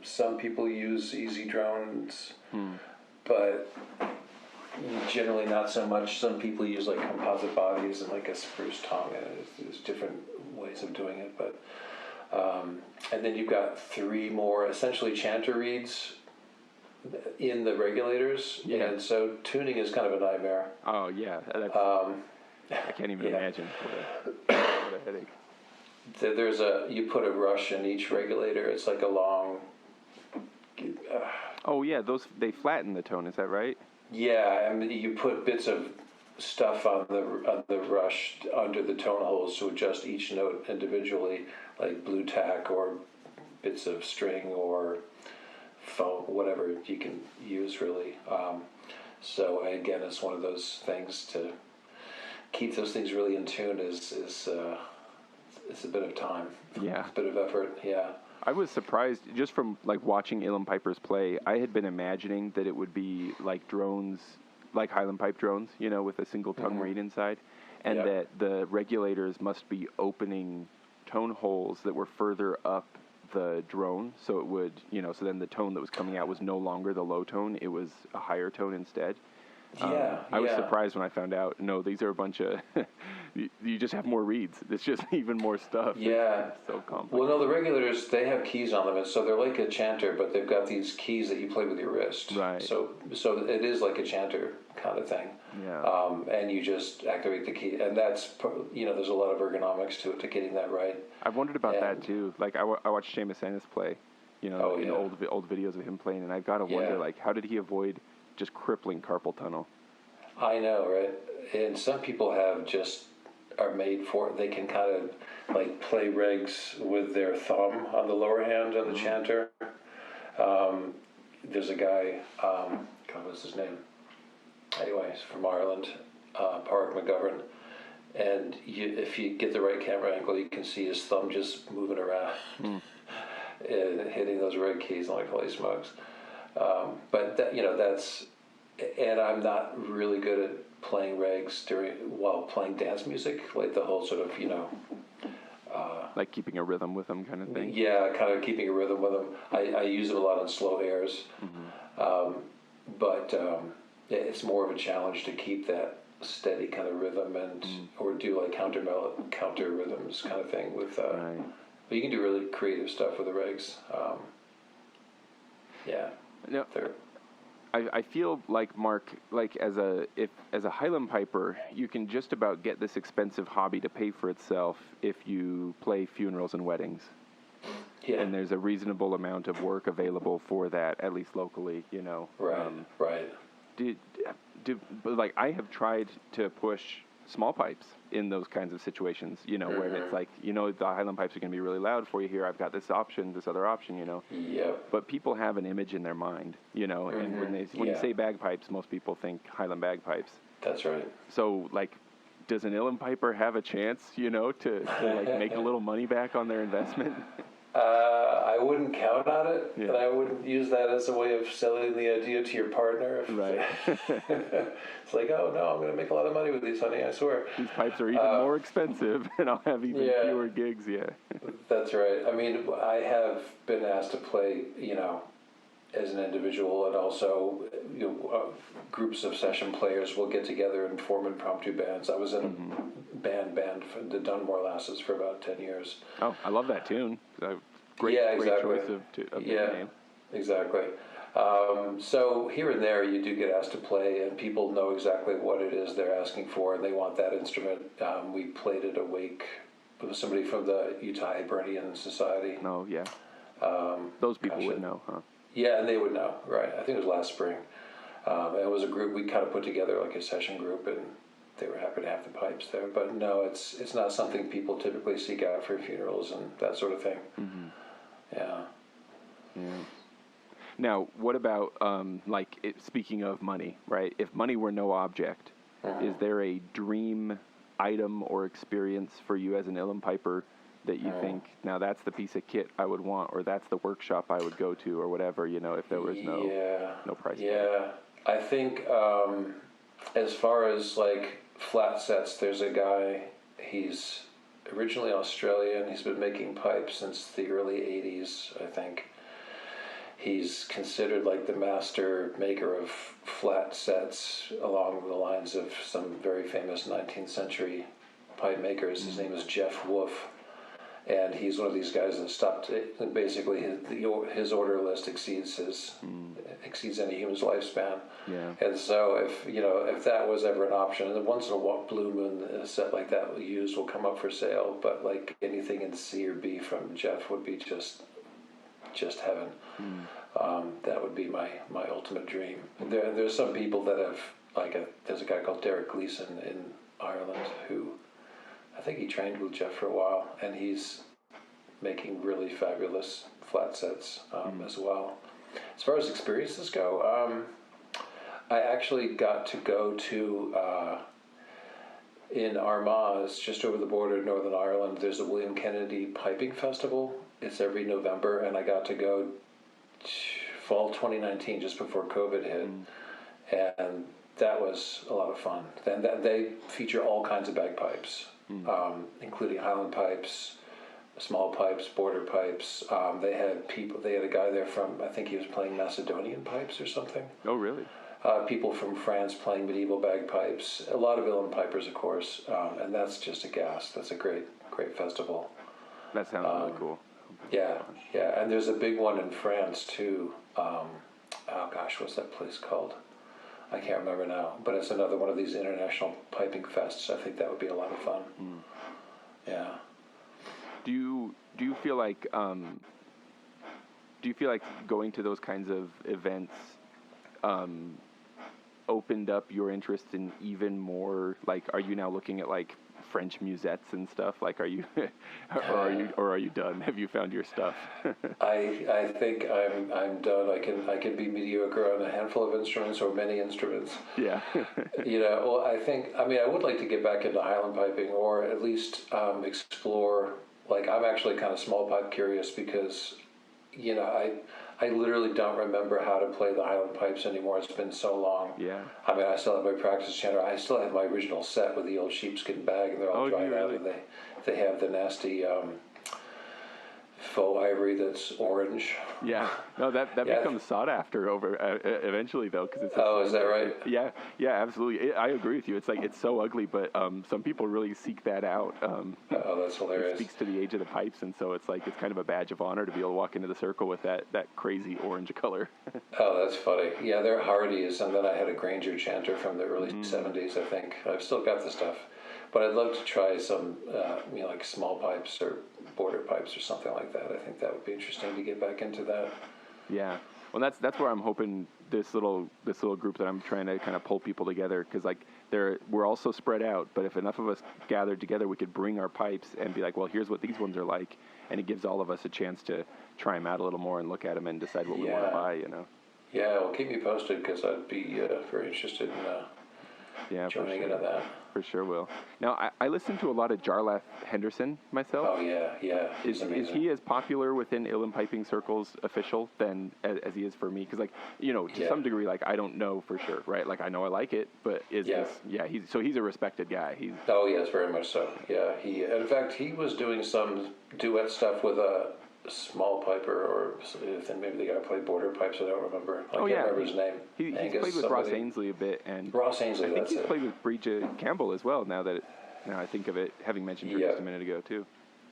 Some people use easy drones, but generally not so much. Some people use like composite bodies and like a spruce tongue, and there's different ways of doing it. But and then you've got 3 more essentially chanter reeds in the regulators, and so tuning is kind of a nightmare. Oh yeah, I can't even imagine what a headache. You put a rush in each regulator. It's like a long. They flatten the tone. Is that right? Yeah, I mean, you put bits of stuff on the rush under the tone holes to adjust each note individually, like blue tack or bits of string or foam, whatever you can use really. So again, it's one of those things to keep those things really in tune is it's a bit of time. Yeah. It's a bit of effort. Yeah. I was surprised just from like watching uilleann-pipers play. I had been imagining that it would be like drones, like highland pipe drones, with a single tongue reed inside, and that the regulators must be opening tone holes that were further up the drone, so it would, so then the tone that was coming out was no longer the low tone; it was a higher tone instead. I was surprised when I found out, no, these are a bunch of, you just have more reeds. It's just even more stuff. Yeah. It's so complex. Well, no, the regulators, they have keys on them, and so they're like a chanter, but they've got these keys that you play with your wrist. Right. So it is like a chanter kind of thing. Yeah. And you just activate the key, and that's, there's a lot of ergonomics to it, to getting that right. I've wondered about that too. Like I watched Seamus Ennis play, in old videos of him playing, and I've got to wonder, like, how did he avoid just crippling carpal tunnel? I know, right? And some people are made for it. They can kind of like play regs with their thumb on the lower hand on the chanter. There's a guy, what's his name? Anyway, he's from Ireland, Park McGovern. And if you get the right camera angle, you can see his thumb just moving around and hitting those reg keys like holy smokes. But that's, and I'm not really good at playing regs while playing dance music, like the whole sort of, like keeping a rhythm with them kind of thing. Yeah, kind of keeping a rhythm with them. I use them a lot on slow airs, but it's more of a challenge to keep that steady kind of rhythm or do like counter rhythms kind of thing with. But you can do really creative stuff with the regs. Yeah. No. I feel like, Mark, like as a highland piper, you can just about get this expensive hobby to pay for itself if you play funerals and weddings. Yeah. And there's a reasonable amount of work available for that, at least locally, Right. Right. Like I have tried to push small pipes in those kinds of situations, where it's like, the Highland pipes are going to be really loud for you here. I've got this other option, Yep. But people have an image in their mind, and when you say bagpipes, most people think Highland bagpipes. That's right. So, like, does an uilleann-piper have a chance, to like make a little money back on their investment? I wouldn't count on it, Yeah. and I wouldn't use that as a way of selling the idea to your partner. Right. It's like, oh no, I'm going to make a lot of money with these, honey, I swear. These pipes are even more expensive, and I'll have even fewer gigs, yeah. That's right. I mean, I have been asked to play, as an individual, and also, groups of session players will get together and form impromptu bands. I was in a band for the Dunmore Lasses for about 10 years. Oh, I love that tune. Great choice of name. Exactly. So here and there, you do get asked to play, and people know exactly what it is they're asking for, and they want that instrument. We played at a wake with somebody from the Utah Hibernian Society. Oh, yeah. Those people would know, huh? Yeah, and they would know, right. I think it was last spring. And it was a group, we kind of put together like a session group, and they were happy to have the pipes there. But no, it's not something people typically seek out for funerals and that sort of thing. Mm-hmm. Yeah. Now, what about, speaking of money, right? If money were no object, is there a dream item or experience for you as an uilleann-piper that you think, now that's the piece of kit I would want, or that's the workshop I would go to, or whatever, if there was no price tag? Yeah, I think as far as like flat sets, there's a guy, he's originally Australian, he's been making pipes since the early 80s, I think. He's considered like the master maker of flat sets along the lines of some very famous 19th century pipe makers. His name is Jeff Wolf. And he's one of these guys that stopped. Basically, his order list exceeds any human's lifespan. Yeah. And so, if that was ever an option, and then once in a while, blue moon, a set like that will come up for sale. But like anything in C or B from Jeff would be just heaven. That would be my ultimate dream. There's some people that have there's a guy called Derek Gleeson in Ireland who. I think he trained with Jeff for a while, and he's making really fabulous flat sets as well. As far as experiences go, I actually got to go to, in Armagh, it's just over the border in Northern Ireland, there's a William Kennedy Piping Festival. It's every November, and I got to go fall 2019, just before COVID hit, and that was a lot of fun. Then they feature all kinds of bagpipes. Including Highland pipes, small pipes, border pipes. They had a guy there from, I think he was playing Macedonian pipes or something. Oh, really? People from France playing medieval bagpipes. A lot of uilleann-pipers, of course, and that's just a gas. That's a great festival. That sounds really cool. Yeah, and there's a big one in France too. What's that place called? I can't remember now, but it's another one of these international piping fests. I think that would be a lot of fun. Yeah. Do you feel like going to those kinds of events opened up your interest in even more? Like, are you now looking at like French musettes and stuff? Like, are you, or are you done? Have you found your stuff? I think I'm done. I can be mediocre on a handful of instruments or many instruments. Yeah. Well, I would like to get back into Highland piping, or at least explore. Like, I'm actually kind of small pipe curious because, I literally don't remember how to play the Highland pipes anymore. It's been so long. Yeah. I still have my practice chanter. I still have my original set with the old sheepskin bag, and they're all dried out, and they have the nasty faux ivory that's orange. Yeah. No, that becomes sought after over eventually though, because it's. Oh, is that right? Yeah, absolutely. I agree with you. It's like it's so ugly, but some people really seek that out. Oh, that's hilarious. It speaks to the age of the pipes, and so it's like it's kind of a badge of honor to be able to walk into the circle with that crazy orange color. Oh, that's funny. Yeah, they're Hardys, and then I had a Granger chanter from the early 70s, I think. I've still got the stuff. But I'd love to try some, like small pipes or border pipes or something like that. I think that would be interesting to get back into that. Yeah. Well, that's where I'm hoping this little group that I'm trying to kind of pull people together, because like we're all so spread out, but if enough of us gathered together, we could bring our pipes and be like, well, here's what these ones are like, and it gives all of us a chance to try them out a little more and look at them and decide what we want to buy, you know. Yeah, well, keep me posted, because I'd be very interested in joining in on that. For sure will. Now, I listen to a lot of Jarlath Henderson myself. Oh, yeah. Is he as popular within Uilleann Piping circles official than as he is for me? Because, like, you know, to some degree, like, I don't know for sure, right? Like, I know I like it, but he's a respected guy. Oh, yes, very much so. Yeah, in fact, he was doing some duet stuff with a smallpiper, or then maybe the guy played border pipes. I don't remember. I can't remember his name. He's played with Ross Ainsley a bit, and Ross Ainsley. I think he's played with Bridget Campbell as well. Now I think of it, having mentioned her just a minute ago too.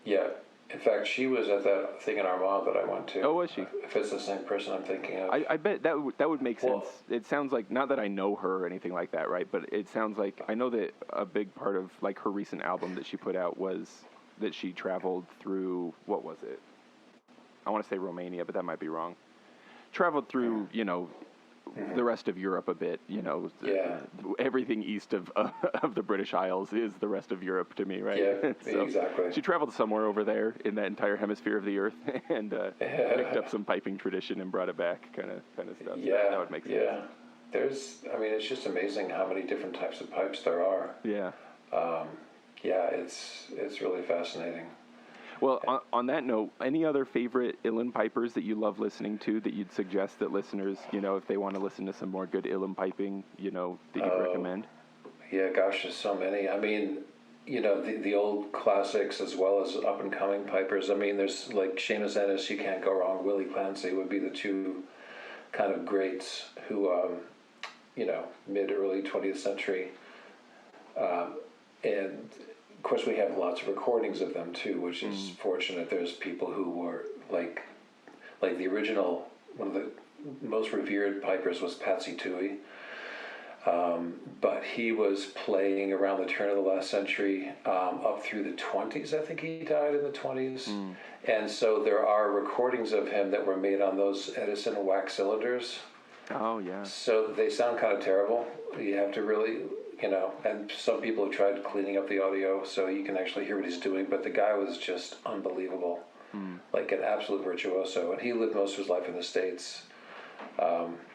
Yeah. In fact, she was at that thing in Armagh that I went to. Oh, was she? If it's the same person I'm thinking of. I bet that would make sense. It sounds like, not that I know her or anything like that, right? But it sounds like, I know that a big part of like her recent album that she put out was that she traveled through, what was it? I want to say Romania, but that might be wrong. Traveled through, you know, the rest of Europe a bit, you know. Everything east of the British Isles is the rest of Europe to me, right? Yeah, so exactly. She traveled somewhere over there in that entire hemisphere of the earth and picked up some piping tradition and brought it back, kind of stuff. Yeah, that would make sense. Yeah, it's just amazing how many different types of pipes there are. Yeah. It's really fascinating. Well, on that note, any other favorite uilleann-pipers that you love listening to that you'd suggest that listeners, you know, if they want to listen to some more good uilleann piping, you know, that you'd recommend? Yeah, gosh, there's so many. I mean, you know, the old classics as well as up-and-coming pipers. I mean, there's like Seamus Ennis, you can't go wrong. Willie Clancy would be the two kind of greats who, you know, mid-early 20th century. And of course, we have lots of recordings of them too, which is fortunate. There's people who were like the original, one of the most revered pipers was Patsy Toohey, but he was playing around the turn of the last century up through the 20s. I think he died in the 20s, and so there are recordings of him that were made on those Edison wax cylinders. Oh yeah. So they sound kind of terrible. You have to really. You know, and some people have tried cleaning up the audio so you can actually hear what he's doing, but the guy was just unbelievable, like an absolute virtuoso, and he lived most of his life in the States.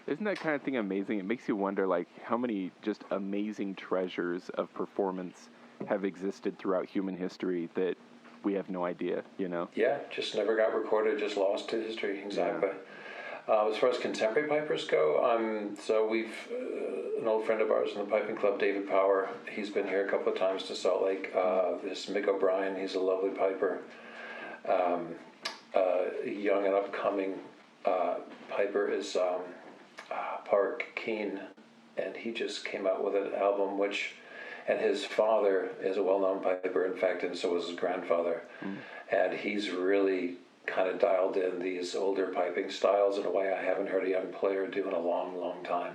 Isn't that kind of thing amazing? It makes you wonder, like, how many just amazing treasures of performance have existed throughout human history that we have no idea, you know? Yeah, just never got recorded, just lost to history, exactly. Yeah. As far as contemporary pipers go, so we've an old friend of ours in the piping club, David Power. He's been here a couple of times to Salt Lake. This Mick O'Brien, he's a lovely piper. Young and upcoming piper is Park Keane, and he just came out with an album and his father is a well-known piper, in fact, and so was his grandfather. And he's really kind of dialed in these older piping styles in a way I haven't heard a young player do in a long, long time.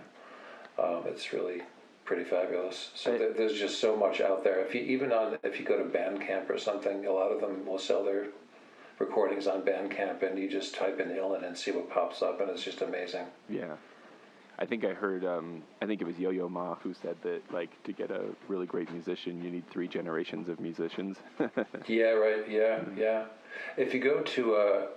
It's really pretty fabulous. So there's just so much out there. If you go to Bandcamp or something, a lot of them will sell their recordings on Bandcamp, and you just type in Uilleann and see what pops up, and it's just amazing. Yeah. I think I heard, I think it was Uilleann-Mark who said that, like, to get a really great musician, you need 3 generations of musicians. Yeah, right, yeah. If you go to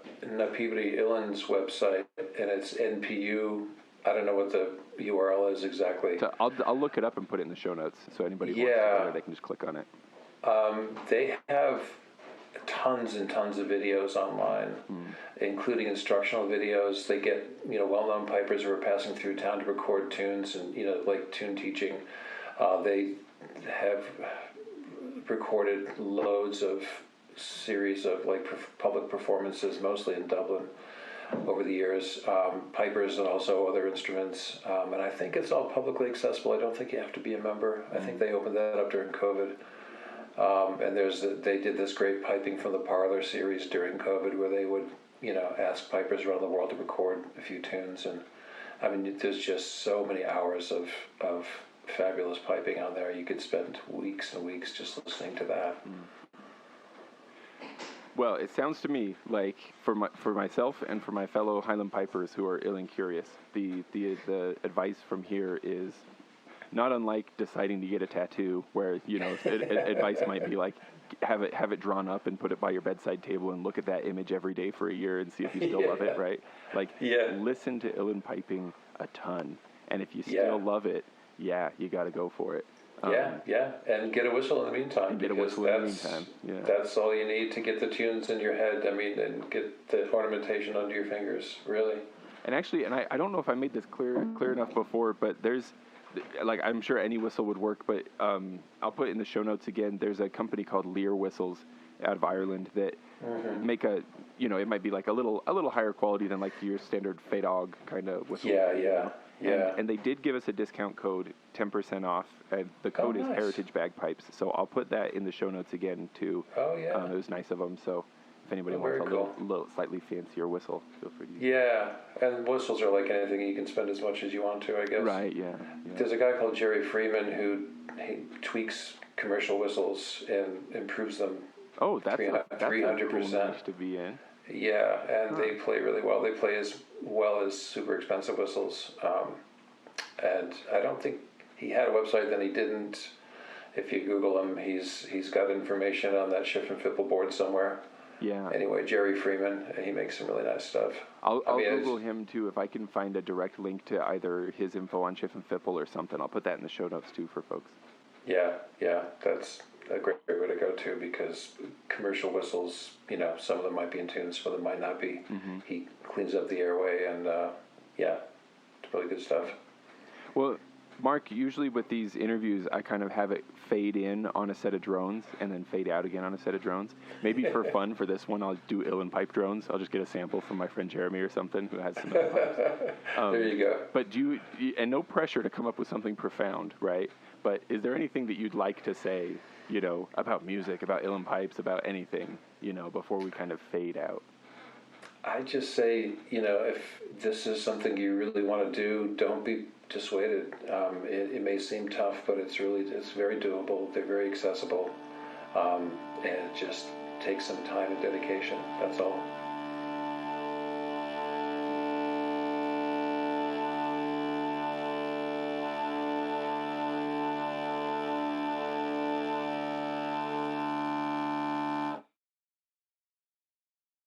Peabody Uilleann's website, and it's NPU, I don't know what the URL is exactly. So I'll look it up and put it in the show notes, so anybody wants to go there, they can just click on it. They have tons and tons of videos online, including instructional videos. They get, you know, well-known pipers who are passing through town to record tunes and, you know, like tune teaching. They have recorded loads of series of like public performances, mostly in Dublin, over the years. Pipers and also other instruments, and I think it's all publicly accessible. I don't think you have to be a member. I think they opened that up during COVID. And they did this great Piping from the Parlor series during COVID, where they would, you know, ask pipers around the world to record a few tunes. And I mean, there's just so many hours of fabulous piping on there. You could spend weeks and weeks just listening to that. Well, it sounds to me like for myself and for my fellow Highland Pipers who are Uilleann-Curious, the advice from here is not unlike deciding to get a tattoo, where advice might be like have it drawn up and put it by your bedside table and look at that image every day for a year and see if you still love it, right? Like listen to uilleann piping a ton, and if you still love it, you got to go for it. And get a whistle in the meantime. Yeah. That's all you need to get the tunes in your head. I mean, and get the ornamentation under your fingers, really. And actually, I don't know if I made this clear enough before, but there's, like, I'm sure any whistle would work, but I'll put it in the show notes again. There's a company called Lear Whistles out of Ireland that make it might be like a little higher quality than like your standard Fadog kind of whistle. Yeah. And they did give us a discount code, 10% off. The code is Heritage Bagpipes. So I'll put that in the show notes again, too. Oh, yeah. It was nice of them. So if anybody wants a little slightly fancier whistle, feel free to use it. Yeah, and whistles are like anything. You can spend as much as you want to, I guess. Right, yeah. There's a guy called Jerry Freeman who tweaks commercial whistles and improves them. Oh, that's 300%. a cool niche to be in. Yeah, and they play really well. They play as well as super expensive whistles. And I don't think he had a website, then he didn't. If you Google him, he's got information on that Schiff and Fipple board somewhere. Yeah. Anyway, Jerry Freeman, he makes some really nice stuff. I'll Google him too. If I can find a direct link to either his info on Schiff and Fipple or something, I'll put that in the show notes too for folks. Yeah, that's a great way to go too, because commercial whistles, some of them might be in tune, some of them might not be. Mm-hmm. He cleans up the airway, and it's really good stuff. Well, Mark, usually with these interviews, I kind of have it fade in on a set of drones and then fade out again on a set of drones. Maybe for fun for this one, I'll do uilleann pipe drones. I'll just get a sample from my friend Jeremy or something who has some uilleann pipes. There you go. But and no pressure to come up with something profound, right? But is there anything that you'd like to say, about music, about uilleann pipes, about anything, before we kind of fade out? I just say, if this is something you really want to do, don't be dissuaded. It may seem tough, but it's very doable. They're very accessible, and it just takes some time and dedication. That's all.